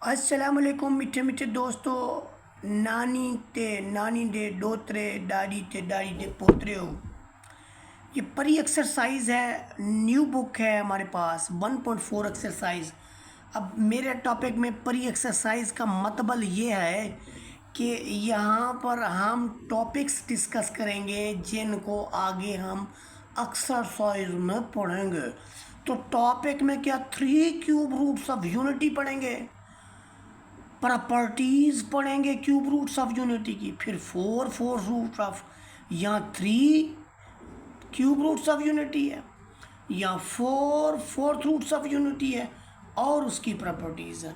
अस्सलाम वालेकुम मिठे मिठे दोस्तों। नानी दे डोतरे दादी ते दादी दे पोतरे हो। ये परी एक्सरसाइज है, न्यू बुक है हमारे पास 1.4 एक्सरसाइज। अब मेरे टॉपिक में परी एक्सरसाइज का मतलब ये है कि यहाँ पर हम टॉपिक्स डिस्कस करेंगे जिनको आगे हम एक्सरसाइज में पढ़ेंगे। तो टॉपिक में क्या 3 क्यूब रूट्स ऑफ यूनिटी पढ़ेंगे, प्रॉपर्टीज पढ़ेंगे क्यूब रूट्स ऑफ यूनिटी की, फिर 4 रूट ऑफ, या 3 क्यूब रूट्स ऑफ यूनिटी है, या 4 रूट्स ऑफ यूनिटी है, और उसकी प्रॉपर्टीज है।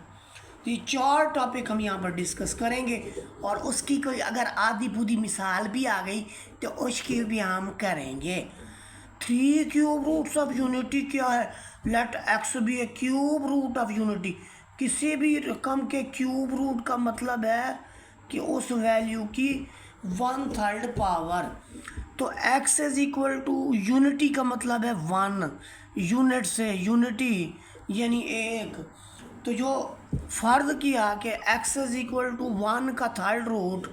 तो ये 4 टॉपिक हम यहाँ पर डिस्कस करेंगे, और उसकी कोई अगर आधी पूरी मिसाल भी आ गई तो उसकी भी हम करेंगे। 3 क्यूब रूट्स ऑफ यूनिटी क्या है? Let x be a cube root of unity. किसी भी रकम के क्यूब रूट का मतलब है कि उस वैल्यू की 1/3 पावर। तो x is equal to unity का मतलब है 1, यूनिट से यूनिटी यानी 1। तो जो फर्ज किया कि x इज इक्वल टू 1 का थर्ड रूट,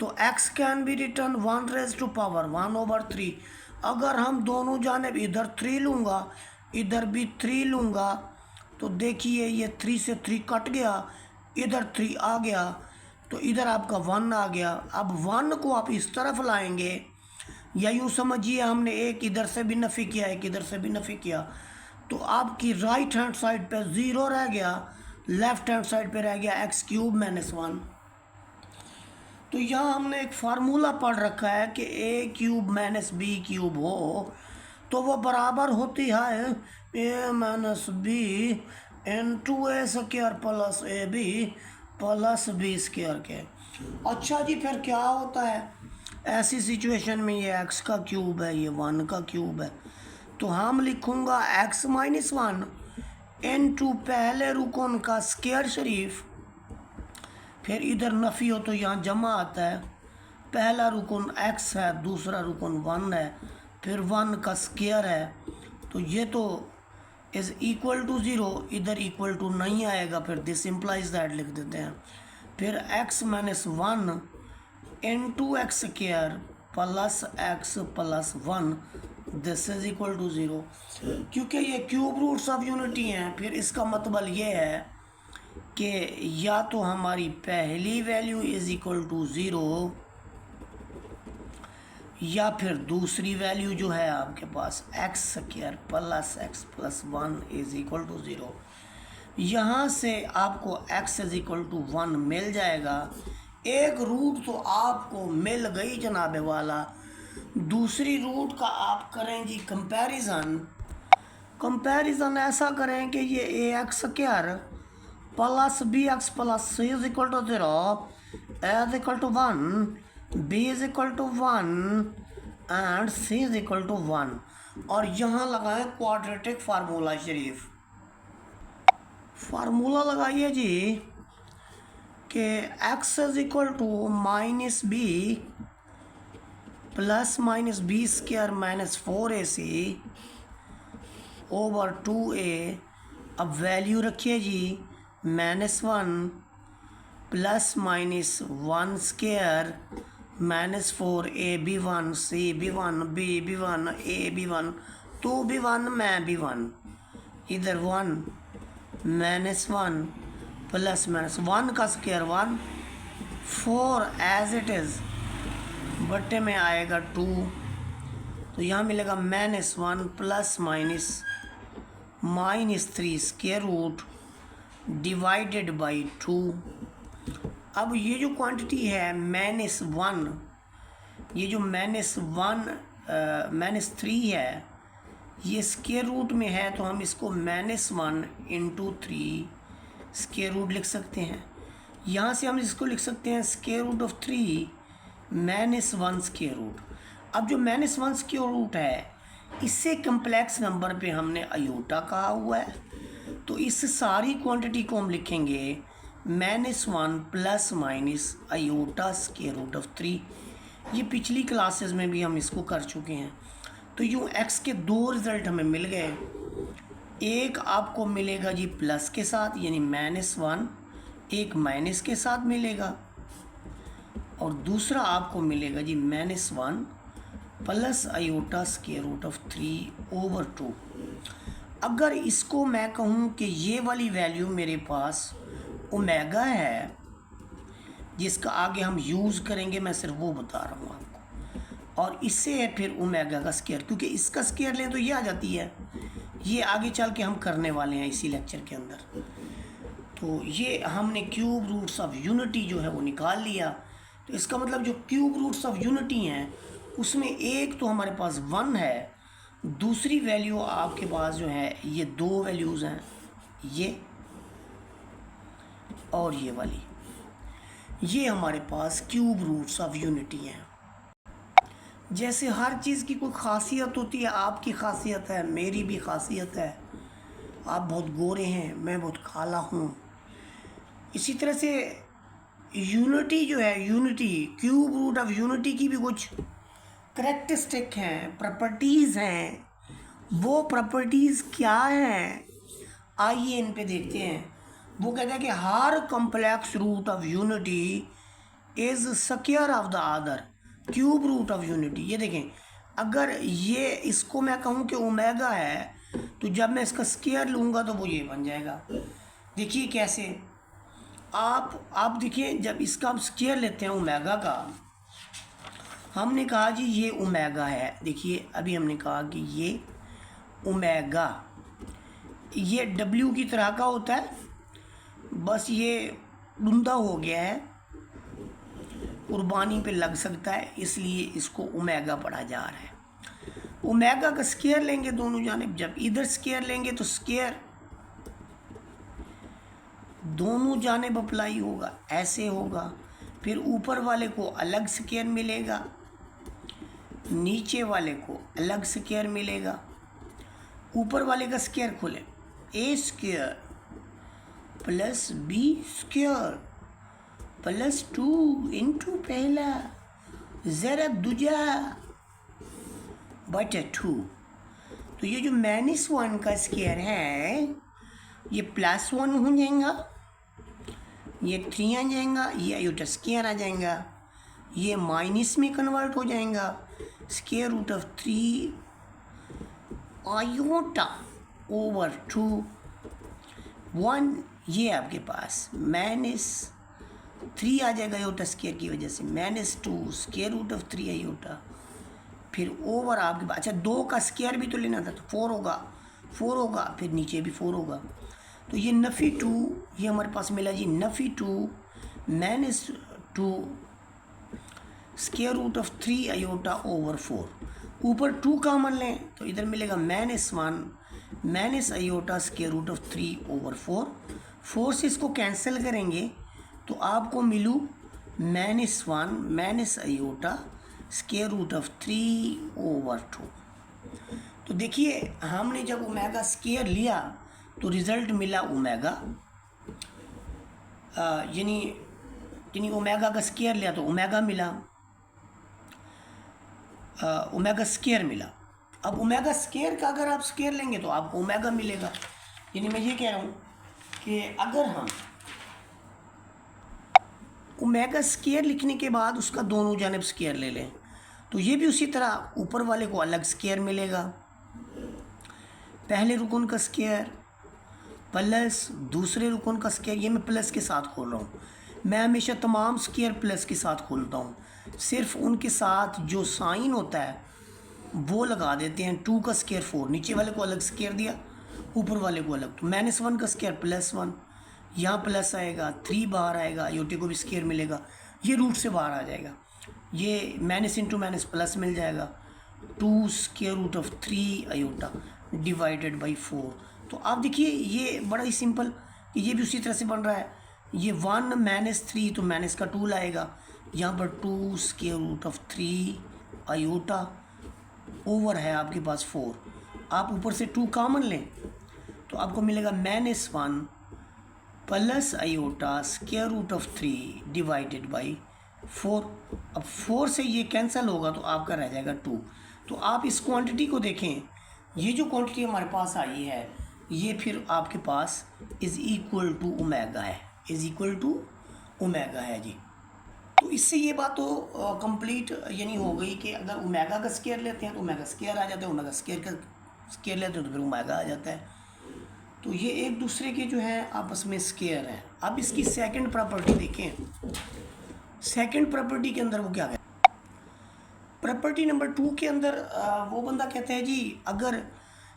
तो x can be return 1 raise to power 1/3। अगर हम दोनों जानिब इधर 3 लूँगा, इधर भी 3 लूँगा, तो देखिए ये 3 से 3 कट गया, इधर 3 आ गया, तो इधर आपका 1 आ गया। अब 1 को आप इस तरफ लाएंगे, या यूँ समझिए हमने एक इधर से भी नफ़ी किया, एक इधर से भी नफ़ी किया, तो आपकी राइट हैंड साइड पे 0 रह गया, लेफ्ट हैंड साइड पे रह गया x³ - 1। तो यहाँ हमने एक फार्मूला पढ़ रखा है कि a³ - b³ हो तो वो बराबर होती है a - b into a² plus ab plus b² के। अच्छा जी, फिर क्या होता है ऐसी सिचुएशन में? ये x का क्यूब है, ये 1 का क्यूब है, तो हम लिखूँगा x - 1 इंटू पहले रुकन का स्क्वायर शरीफ, फिर इधर नफ़ी हो तो यहाँ जमा आता है। पहला रुकन x है, दूसरा रुकन 1 है, फिर 1 का स्क्वायर है, तो ये तो इज़ इक्वल टू 0, इधर इक्वल टू नहीं आएगा, फिर दिस इम्प्लाइज दैट लिख देते हैं। फिर x - 1 into x² plus x plus 1, this is equal to 0। क्योंकि ये क्यूब रूट्स ऑफ यूनिटी हैं, फिर इसका मतलब ये है कि या तो हमारी पहली वैल्यू इज इक्वल टू 0, या फिर दूसरी वैल्यू जो है आपके पास x² plus x plus 1 is equal to 0। यहाँ से आपको x इज इक्वल टू 1 मिल जाएगा। एक रूट तो आपको मिल गई जनाबे वाला। दूसरी रूट का आप करें जी कंपैरिजन ऐसा करें कि ये ax² plus bx plus c is equal to 0, a is equal to 1, b is equal to 1 and c is equal to 1, और यहाँ लगाएं क्वाड्रेटिक फार्मूला शरीफ। फार्मूला लगाइए जी कि x is equal to -b plus -b² minus 4ac over 2a। अब value रखिए जी -1 plus -1² -4 ab1 cb1 bb1 ab1, तो भी 1 मैं भी 1, इधर 1 -1 प्लस -1 का स्क्वायर 1, 4 एज इट इज़ बट्टे में आएगा 2, तो यहाँ मिलेगा -1 plus -3 square root divided by 2। अब ये जो क्वांटिटी है -1, ये जो -3 है, ये स्क्वायर रूट में है, तो हम इसको -1 इंटू 3 स्क्वायर रूट लिख सकते हैं। यहाँ से हम इसको लिख सकते हैं square root of 3 -1 square root. अब जो -1 स्क्वायर रूट है, इससे कम्प्लेक्स नंबर पे हमने अयोटा कहा हुआ है, तो इस सारी क्वांटिटी को हम लिखेंगे -1 plus minus iota square root of 3। ये पिछली क्लासेस में भी हम इसको कर चुके हैं। तो यूँ x के 2 रिज़ल्ट हमें मिल गए। एक आपको मिलेगा जी प्लस के साथ, यानी -1 एक माइनस के साथ मिलेगा और दूसरा आपको मिलेगा जी -1 plus iota square root of 3/2। अगर इसको मैं कहूँ कि ये वाली वैल्यू मेरे पास ओमेगा है, जिसका आगे हम यूज़ करेंगे, मैं सिर्फ वो बता रहा हूँ आपको, और इससे है फिर ओमेगा का स्क्वायर, क्योंकि इसका स्क्वायर लें तो ये आ जाती है, ये आगे चल के हम करने वाले हैं इसी लेक्चर के अंदर। तो ये हमने क्यूब रूट्स ऑफ यूनिटी जो है वो निकाल लिया। तो इसका मतलब जो क्यूब रूट्स ऑफ यूनिटी हैं उसमें एक तो हमारे पास 1 है, दूसरी वैल्यू आपके पास जो है ये 2 वैल्यूज़ हैं, ये और ये वाली, ये हमारे पास क्यूब रूट्स ऑफ यूनिटी हैं। जैसे हर चीज़ की कोई ख़ासियत होती है, आपकी ख़ासियत है, मेरी भी ख़ासियत है, आप बहुत गोरे हैं, मैं बहुत काला हूँ, इसी तरह से यूनिटी जो है, unity cube root of unity की भी कुछ करेक्टरिस्टिक हैं, प्रॉपर्टीज़ हैं। वो प्रॉपर्टीज़ क्या हैं, आइए इन पे देखते हैं। वो कहता है कि हर complex root of unity is square of the other cube root of unity. ये देखें, अगर ये इसको मैं कहूँ कि ओमेगा है, तो जब मैं इसका स्क्वायर लूँगा तो वो ये बन जाएगा। देखिए कैसे, आप देखिए, जब इसका आप स्क्वायर लेते हैं ओमेगा का, हमने कहा जी ये ओमेगा है, देखिए अभी हमने कहा कि ये ओमेगा, ये डब्ल्यू की तरह का होता है, बस ये धुंधा हो गया है, कुर्बानी पे लग सकता है, इसलिए इसको ओमेगा पढ़ा जा रहा है। ओमेगा का स्क्वायर लेंगे दोनों जानिब, जब इधर स्क्वायर लेंगे तो स्क्वायर दोनों जानिब अप्लाई होगा, ऐसे होगा, फिर ऊपर वाले को अलग स्क्वायर मिलेगा, नीचे वाले को अलग स्क्वायर मिलेगा। ऊपर वाले का स्क्वायर खोले, A square plus B square plus 2 into पहला ज़रा दूजा बटे 2। तो ये जो -1 का स्क्वायर है ये +1 हो जाएगा, ये 3 आ जाएगा, ये आयोटा स्क्वायर आ जाएगा, ये माइनस में कन्वर्ट हो जाएगा, square root of 3 iota over 2 1, ये आपके पास -3 आ जाएगा आयोटा स्क्वायर की वजह से, -2 स्क्वायर रूट ऑफ 3 आयोटा, फिर ओवर आपके पास, अच्छा 2 का स्क्वायर भी तो लेना था, तो 4 होगा, फिर नीचे भी 4 होगा। तो ये नफ़ी 2, ये हमारे पास मिला जी नफ़ी 2 -2 square root of 3 iota over 4। ऊपर 2 कॉमन लें तो इधर मिलेगा -1 minus iota square root of 3 over 4। 4 से इसको कैंसिल करेंगे तो आपको मिलू -1 minus iota square root of 3 over 2। तो देखिए, हमने जब ओमेगा स्क्वायर लिया तो रिज़ल्ट मिला ओमेगा, यानी ओमेगा का स्क्वायर लिया तो ओमेगा मिला, ओमेगा स्क्वायर मिला। अब ओमेगा स्क्वायर का अगर आप स्क्वायर लेंगे तो आपको ओमेगा मिलेगा। यानी मैं ये कह रहा हूँ कि अगर हम ओमेगा स्क्वायर लिखने के बाद उसका दोनों जानिब स्क्वायर ले लें तो ये भी उसी तरह ऊपर वाले को अलग स्क्वायर मिलेगा, पहले रुकन का स्क्वायर प्लस दूसरे रुकन का स्क्वायर। ये मैं प्लस के साथ खोल रहा हूँ, मैं हमेशा तमाम स्क्वायर प्लस के साथ खोलता हूँ, सिर्फ उनके साथ जो साइन होता है वो लगा देते हैं। 2 का स्क्वायर 4, नीचे वाले को अलग स्क्वायर दिया, ऊपर वाले को अलग, तो -1 का स्क्वायर +1, यहाँ प्लस आएगा, 3 बाहर आएगा, आयोटे को भी स्क्वायर मिलेगा, ये रूट से बाहर आ जाएगा, ये माइनस इंटू माइनस प्लस मिल जाएगा, 2 square root of 3 iota divided by 4। तो आप देखिए ये बड़ा ही सिंपल, ये भी उसी तरह से बन रहा है, ये 1 -3 तो माइनस का 2 लाएगा, यहाँ पर 2 square root of 3 iota over है आपके पास 4, आप ऊपर से 2 कॉमन लें तो आपको मिलेगा -1 plus iota square root of 3 divided by 4। अब 4 से ये कैंसिल होगा तो आपका रह जाएगा 2। तो आप इस क्वांटिटी को देखें, ये जो क्वांटिटी हमारे पास आई है ये फिर आपके पास इज़ इक्वल टू ओमेगा है। इज इक्वल टू ओमेगा है जी। तो इससे ये बात तो कंप्लीट यानी हो गई कि अगर ओमेगा का स्केयर लेते हैं तो ओमेगा स्केयर आ जाता है, ओमेगा स्केयर का स्केयर लेते हैं तो फिर ओमेगा आ जाता है। तो ये एक दूसरे के जो है आपस में स्केयर हैं। अब इसकी सेकंड प्रॉपर्टी देखें। सेकंड प्रॉपर्टी के अंदर वो क्या है, प्रॉपर्टी नंबर 2 के अंदर वो बंदा कहता है जी अगर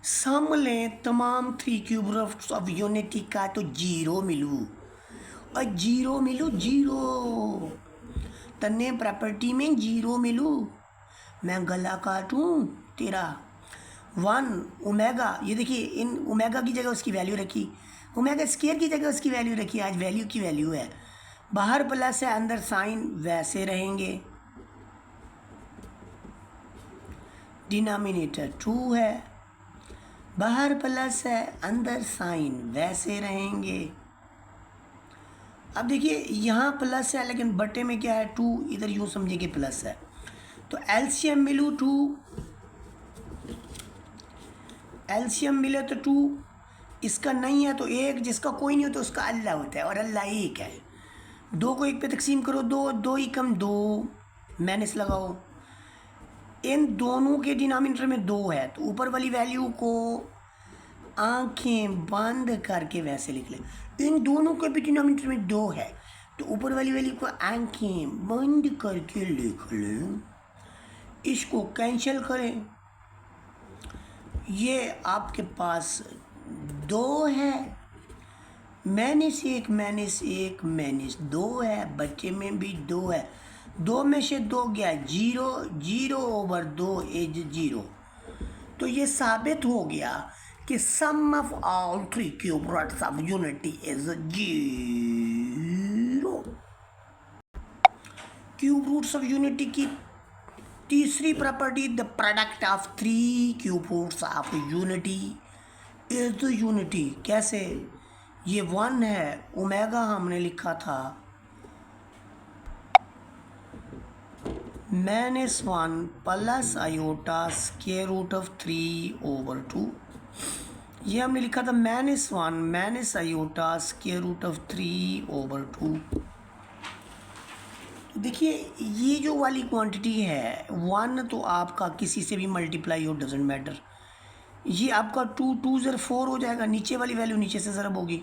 सम लें तमाम 3 क्यूब रूट्स ऑफ यूनिटी का तो जीरो मिलू, और जीरो मिलू जीरो तन्ने प्रॉपर्टी में जीरो मिलू, मैं गला काटूं तेरा। 1 ओमेगा, ये देखिए इन ओमेगा की जगह उसकी वैल्यू रखी, ओमेगा स्केयर की जगह उसकी वैल्यू रखी, आज वैल्यू की वैल्यू है, बाहर प्लस है अंदर साइन वैसे रहेंगे, डिनोमिनेटर 2 है, बाहर प्लस है अंदर साइन वैसे रहेंगे। अब देखिए यहाँ प्लस है लेकिन बटे में क्या है 2, इधर यूँ समझे कि प्लस है, तो एलसीएम मिलू 2, एलसीएम मिले तो 2, इसका नहीं है तो 1, जिसका कोई नहीं हो तो उसका अल्लाह होता है और अल्लाह 1 है। 2 को 1 पे तकसीम करो 2, 2 ही कम 2, माइनस लगाओ, इन दोनों के डिनोमिनेटर में 2 है तो ऊपर वाली वैल्यू को आंखें बंद करके वैसे लिख लें, इन दोनों के भी डिनोमिनेटर में 2 है तो ऊपर वाली वैल्यू को आंखें बंद करके लिख लें, इसको कैंसिल करें, ये आपके पास 2 है, माइनस 1 माइनस 1 माइनस 2 है, बच्चे में भी 2 है, 2 में से 2 गया 0, 0 ओवर 2 इज 0। तो ये साबित हो गया कि sum of all 3 cube roots of unity is 0। Cube roots of unity की तीसरी property, the product of 3 cube roots of unity is unity. कैसे, ये 1 है, ओमेगा हमने लिखा था -1 plus iota square root of 3 over 2, ये हमने लिखा था -1 minus iota square root of 3 over 2। देखिए ये जो वाली क्वांटिटी है 1 तो आपका किसी से भी मल्टीप्लाई हो, डजेंट मैटर, ये आपका 2 2 0 4 हो जाएगा, नीचे वाली वैल्यू नीचे से ज़रब होगी,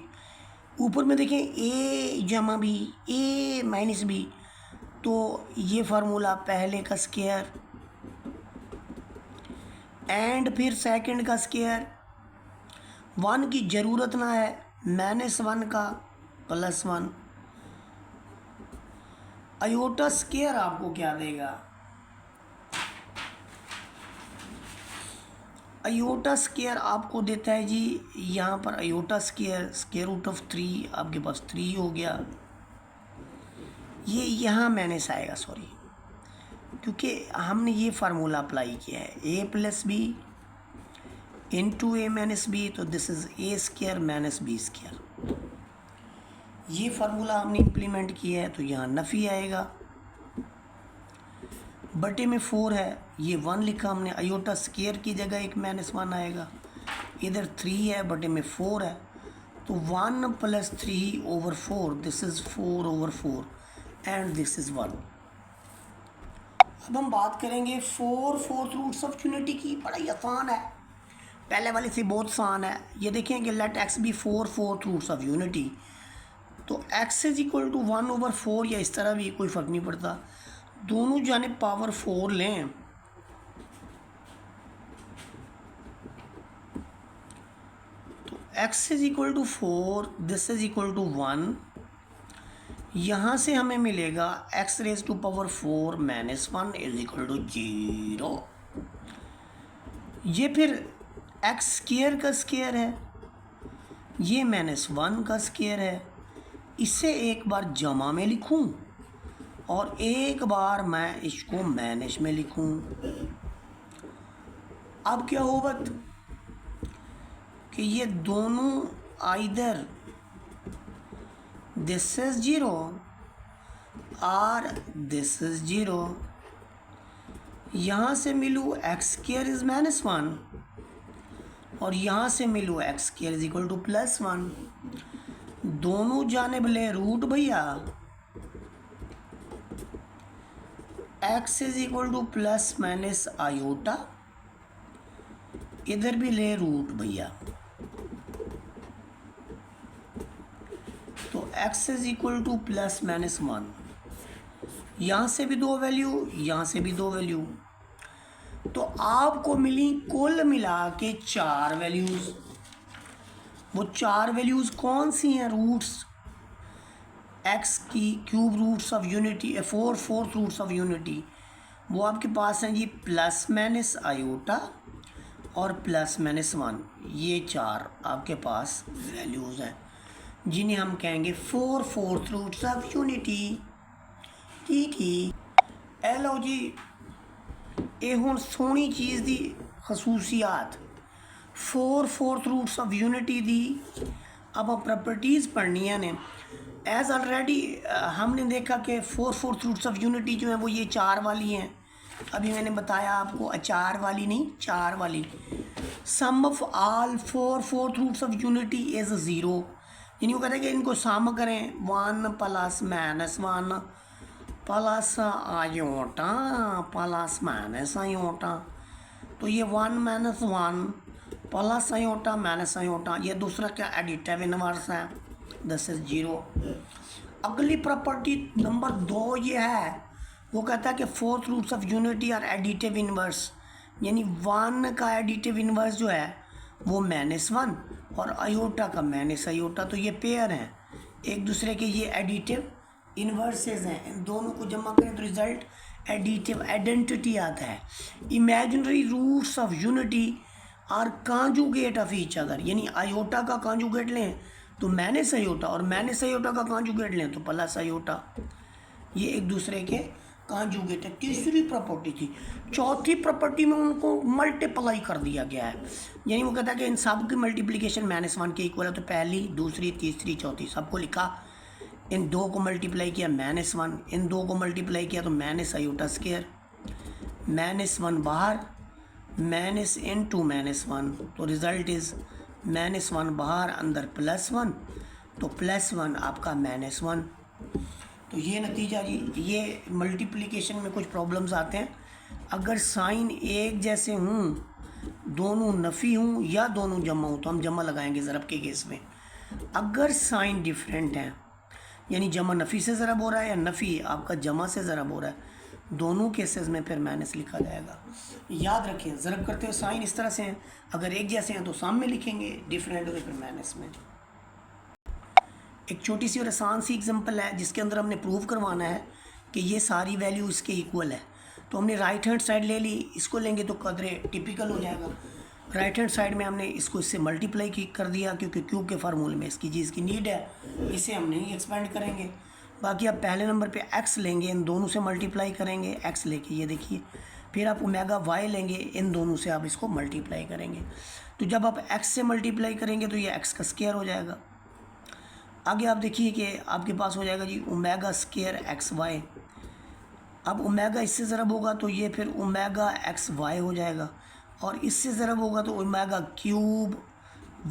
ऊपर में देखें a जमा b a माइनस b, तो ये फार्मूला पहले का स्क्वायर एंड फिर सेकंड का स्क्वायर, 1 की ज़रूरत ना है, -1 का +1, आयोटा स्क्वायर आपको क्या देगा, आयोटा स्क्वायर आपको देता है जी, यहाँ पर iota square square root of 3 आपके पास 3 हो गया, ये यहाँ माइनस आएगा, सॉरी क्योंकि हमने ये फार्मूला अप्लाई किया है, a plus B into A minus B, तो this is A square minus B square, ये फार्मूला हमने इम्प्लीमेंट किया है तो यहाँ नफ़ी आएगा, बटे में 4 है, ये 1 लिखा हमने, आयोटा स्क्वायर की जगह एक -1 आएगा, इधर 3 है बटे में 4 है, तो 1 plus 3 over 4, this is 4 over 4 and this is 1। अब हम बात करेंगे 4 4th रूट्स ऑफ यूनिटी की, बड़ा ही आसान है, पहले वाले से बहुत आसान है। ये देखें कि let x be 4 4th roots of unity, तो x is equal to 1 over 4 या इस तरह भी कोई फ़र्क नहीं पड़ता, दोनों जानिब पावर 4 लें, तो x is equal to 4, this is equal to 1, यहाँ से हमें मिलेगा x raise to power 4 -1 is equal to 0। ये फिर x स्क्वायर का स्क्वायर है, ये -1 का स्क्वायर है, इसे एक बार जमा में लिखूं और एक बार मैं इसको माइनस में लिखूं। अब क्या होगा कि ये दोनों आइदर दिस इज 0 और दिस इज 0, यहाँ से मिलूँ एक्स स्क्वायर इज -1 और यहाँ से मिलूँ x square is equal to +1, दोनों जानिब ले रूट भैया, x is equal to plus minus iota, इधर भी ले रूट भैया, तो x is equal to plus minus 1, यहाँ से भी दो वैल्यू, यहाँ से भी दो वैल्यू, तो आपको मिली कुल मिला के 4 वैल्यूज़। वो 4 वैल्यूज़ कौन सी हैं? रूट्स x की cube roots of unity, 4 fourth roots of unity, वो आपके पास हैं जी प्लस माइनस आयोटा और प्लस माइनस 1। ये 4 आपके पास वैल्यूज़ हैं जिन्हें हम कहेंगे 4 फोर्थ रूट्स ऑफ यूनिटी। ठीक है, ए लो जी, ये हुण सोहनी चीज़ दी खसूसियात 4 फोर्थ रूट्स ऑफ यूनिटी दी अब प्रॉपर्टीज़ पढ़नियाँ ने। एज ऑलरेडी हमने देखा कि 4 फोर्थ रूट्स ऑफ यूनिटी जो है वो ये 4 वाली हैं। अभी मैंने बताया आपको अचार वाली नहीं, 4 वाली। Sum of all 4 fourth roots of unity is 0, यानी वो कहते हैं कि इनको सम करें 1 plus minus 1 plus iota plus minus iota, तो ये 1 minus 1 plus iota minus iota, ये दूसरा क्या एडिटिव इनवर्स है, दिस इज 0। अगली प्रॉपर्टी नंबर 2 ये है, वो कहता है कि 4th roots of unity are additive inverse, यानी 1 का एडिटिव इनवर्स जो है वो -1 और आयोटा का माइनस आयोटा, तो ये पेयर हैं एक दूसरे के, ये एडिटिव इन्वर्सेस हैं। इन दोनों को जमा करें तो रिजल्ट एडिटिव आइडेंटिटी आता है। Imaginary roots of unity are conjugate of each other, यानी आयोटा का कॉन्जुगेट लें तो माइनस आयोटा और माइनस आयोटा का कॉन्जुगेट लें तो प्लस आयोटा, ये एक दूसरे के कॉन्जुगेट है। तीसरी प्रॉपर्टी थी। चौथी प्रॉपर्टी में उनको मल्टीप्लाई कर दिया गया है, यानी वो कहता है कि इन सब की मल्टीप्लिकेशन -1 के इक्वल है, तो पहली दूसरी तीसरी चौथी सबको लिखा, इन 2 को मल्टीप्लाई किया -1, इन 2 को मल्टीप्लाई किया तो माइनस आयोटा स्क्वायर, -1 बाहर माइनस इंटू -1, तो रिज़ल्ट इज़ -1 बाहर अंदर +1, तो +1 आपका -1। तो ये नतीजा जी, ये मल्टीप्लिकेशन में कुछ प्रॉब्लम्स आते हैं। अगर साइन एक जैसे हों, दोनों नफ़ी हों या दोनों जमा हों, तो हम जमा लगाएंगे ज़रब के केस में। अगर साइन डिफरेंट हैं, यानी जमा नफ़ी से ज़रब हो रहा है या नफ़ी आपका जमा से ज़रब हो रहा है, दोनों केसेस में फिर माइनस लिखा जाएगा। याद रखें, ज़रब करते हुए साइन इस तरह से हैं, अगर एक जैसे हैं तो सामने लिखेंगे, डिफरेंट हो तो फिर माइनस में। एक छोटी सी और आसान सी एग्जांपल है जिसके अंदर हमने प्रूव करवाना है कि ये सारी वैल्यू इसके इक्वल है। तो हमने राइट हैंड साइड ले ली, इसको लेंगे तो कदरे टिपिकल हो जाएगा। राइट हैंड साइड में हमने इसको इससे मल्टीप्लाई कर दिया क्योंकि क्यूब के फार्मूले में इसकी चीज़ की नीड है, इसे हम नहीं एक्सपेंड करेंगे। बाकी आप पहले नंबर पे x लेंगे, इन दोनों से मल्टीप्लाई करेंगे, x लेके ये देखिए, फिर आप ओमेगा y लेंगे, इन दोनों से आप इसको मल्टीप्लाई करेंगे। तो जब आप x से मल्टीप्लाई करेंगे तो ये x का स्क्वायर हो जाएगा। आगे आप देखिए कि आपके पास हो जाएगा जी ओमेगा स्क्वायर XY। अब ओमेगा इससे ज़रब होगा तो ये फिर ओमेगा XY हो जाएगा, और इससे ज़रब होगा तो ओमेगा क्यूब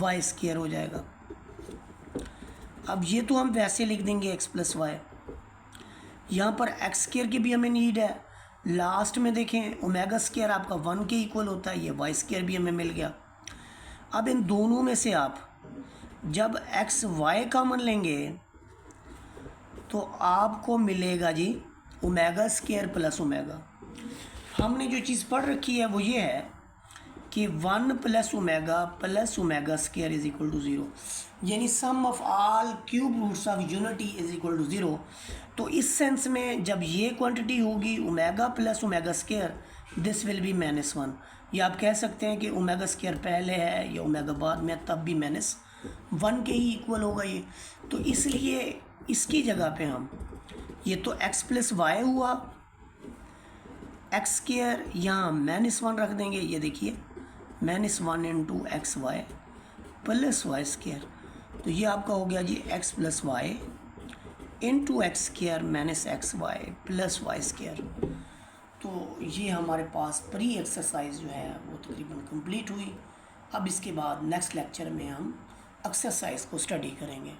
y स्क्वायर हो जाएगा। अब ये तो हम वैसे लिख देंगे x + y, यहाँ पर x स्क्वायर की भी हमें नीड है। लास्ट में देखें ओमेगा स्क्वायर आपका 1 के इक्वल होता है, ये y स्क्वायर भी हमें मिल गया। अब इन दोनों में से आप जब x y कॉमन लेंगे तो आपको मिलेगा जी ओमेगा स्क्वायर प्लस ओमेगा। हमने जो चीज़ पढ़ रखी है वो ये है कि 1 + omega square is equal to 0, यानी sum of all cube roots of unity is equal to 0। तो इस सेंस में जब ये क्वांटिटी होगी omega + omega square, this will be -1, या आप कह सकते हैं कि ओमेगा स्क्वायर पहले है या ओमेगा बाद में, तब भी -1 के ही इक्वल होगा ये। तो इसलिए इसकी जगह पे हम ये तो x + y हुआ, x स्क्वायर यहाँ -1 रख देंगे, ये देखिए -1 × xy + y स्क्वायर, तो ये आपका हो गया जी x + y × x square -xy + y square. तो ये हमारे पास प्री एक्सरसाइज जो है वो तकरीबन कंप्लीट हुई। अब इसके बाद नेक्स्ट लेक्चर में हम एक्सरसाइज को स्टडी करेंगे।